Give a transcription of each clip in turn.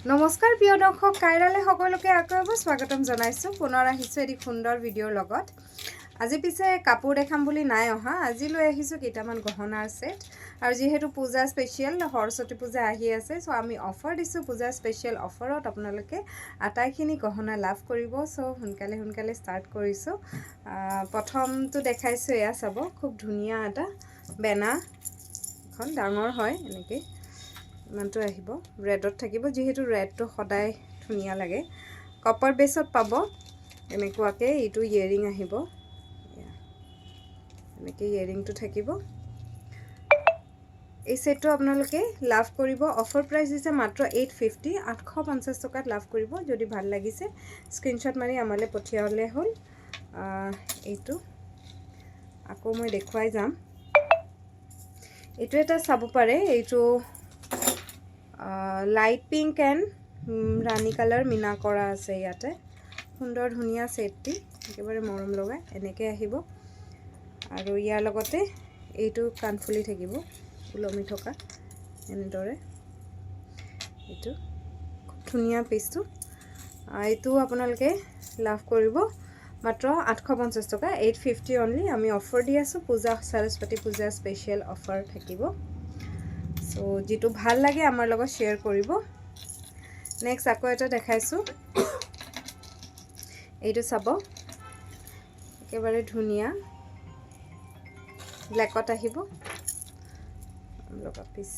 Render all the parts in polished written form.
নমস্কাৰ প্ৰিয় দৰ্শক কাইৰালে সকলোকে আকৌ স্বাগতম জনাইছো পুনৰ আহিছো এটি সুন্দৰ ভিডিঅ'ৰ লগত আজি পিছে কাপোৰ দেখাম বুলি নাই অহা আজি লৈ আহিছো কেইটামান গহনাৰ সেট আৰু যেহেতু পূজা স্পেশাল সৰস্বতী পূজা আহি আছে সো আমি অফাৰ দিছো পূজা স্পেশাল অফাৰত আপোনালোকে আটাইখিনি গহনা লাভ কৰিব সো হুনকালে স্টাৰ্ট কৰিছো প্ৰথমটো দেখাইছো এয়া চাব খুব ধুনিয়া এটা বেনা এখন ডাঙৰ হয় এনেকৈ মানটো আহিব ৰেডত থাকিব যেহেতু ৰেডটো সদায় ধুনিয়া লাগে কপাৰ বেছত পাব এনেকুৱাকে ইটো ইয়াৰিং আহিব এনেকৈ ইয়াৰিংটো থাকিব এই সেটটো আপোনালোকে লাভ কৰিব অফাৰ প্ৰাইস হৈছে মাত্ৰ 850 850 টকাত লাভ কৰিব যদি ভাল লাগিছে স্ক্ৰিনশ্বট মাৰি আমালে পঠিয়ালে হল এইটো আকৌ মই দেখুৱাই যাম এইটো এটা চাব পাৰে এইটো light pink and rani colour মিনা কৰা আছে ইয়াতে সুন্দৰ ধুনিয়া সেটটি একেবাৰে মৰম লগা এনেকৈ আহিব আৰু ইয়াৰ লগতে এইটো কানফুলি থাকিব উলমি থকা এনেদৰে এইটো খুব ধুনিয়া পিসটো এইটো আপোনালোকে লাভ কৰিব মাত্ৰ 850 টকা 850 অনলি আমি অফাৰ দি আছো পূজা সৰস্বতী পূজা স্পেশাল অফাৰ থাকিব সো যেটো ভাল লাগে আমাৰ লগত শেয়াৰ কৰিব নেক্সট আকৌ এটা দেখাইছো এইটো চাব একেবাৰে ধুনিয়া ব্ল্যাকত আহিব লগা পিস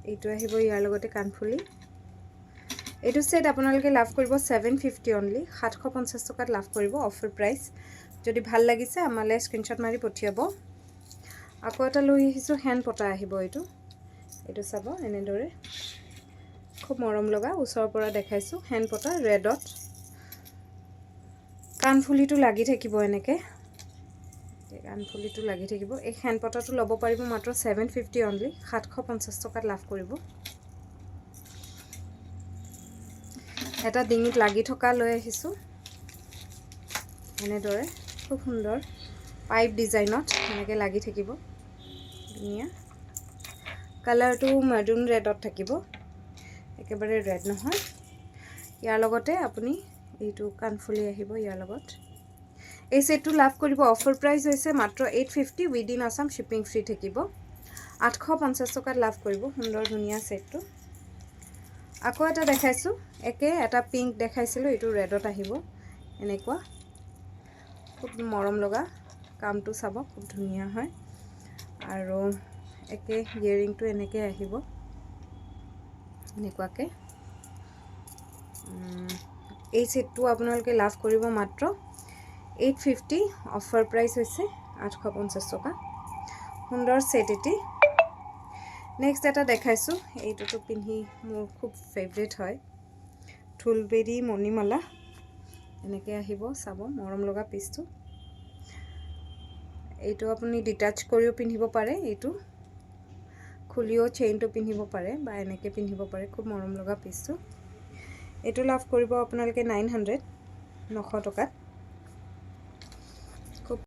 এইটো আহিব ইয়াৰ লগতে কানফুলি এইটো সেট আপোনালোকে লাভ কৰিব 750 অনলি 750 টকাত লাভ কৰিব অফাৰ প্ৰাইস যদি ভাল লাগিছে আমালে স্ক্ৰিনশ্বট মাৰি পঠিয়াব আকৌ এটা লৈ আহিছো হ্যান্ড পটা আহিব এইটো চাব এনেদৰে খুব মৰম লগা উছৰ পৰা দেখাইছো হ্যান্ড পটা ৰেডত কানফুলিটো লাগি থাকিব এনেকে কানফুলিটো লাগি থাকিব এই হ্যান্ড পটাটো লব পাৰিব মাত্ৰ 750 অনলি 750 টকাত লাভ কৰিব এটা ডিঙিত লাগি থকা লৈ আহিছো এনেদৰে খুব সুন্দৰ পাইপ ডিজাইনত এনেকে লাগি থাকিব ধুনিয়া কালাৰটো মাৰুন ৰেডত থাকিব একেবাৰে ৰেড নহয় ইয়াৰ লগতে আপুনি এইটো কানফুলি আহিব ইয়াৰ লগত এই সেটটো লাভ কৰিব অফাৰ প্ৰাইস হৈছে মাত্ৰ 850 উইদিন আসাম শিপিং ফ্ৰী থাকিব 850 টকাত লাভ কৰিব সুন্দৰ ধুনিয়া সেটটো আকৌ এটা দেখাইছো একে এটা পিংক দেখাইছিলো এইটো ৰেডত আহিব এনেকুৱা খুব মৰম লগা কামটো চাব খুব ধুনিয়া হয় আৰু একে ইয়াৰিংটো এনেকৈ আহিব এনেকুৱাকে এই সেটটো আপোনালোকে লাভ কৰিব মাত্ৰ 850 অফাৰ প্ৰাইস হৈছে 850 টকা সুন্দৰ সেট এটি নেক্সট এটা দেখাইছো এইটোটো পিন্ধি মোৰ খুব ফেভাৰিট হয় ঢোলবেৰী মণিমালা এনেকৈ আহিব চাব মৰম লগা পিসটো এইটো আপুনি ডিটাচ কৰিও পিন্ধিব পাৰে এইটো খুলিও চেইনটো পিন্ধিব পাৰে বা এনেকৈ পিন্ধিব পাৰে খুব মৰম লগা পিসটো এইটো লাভ কৰিব আপোনালোকে 900 টকাত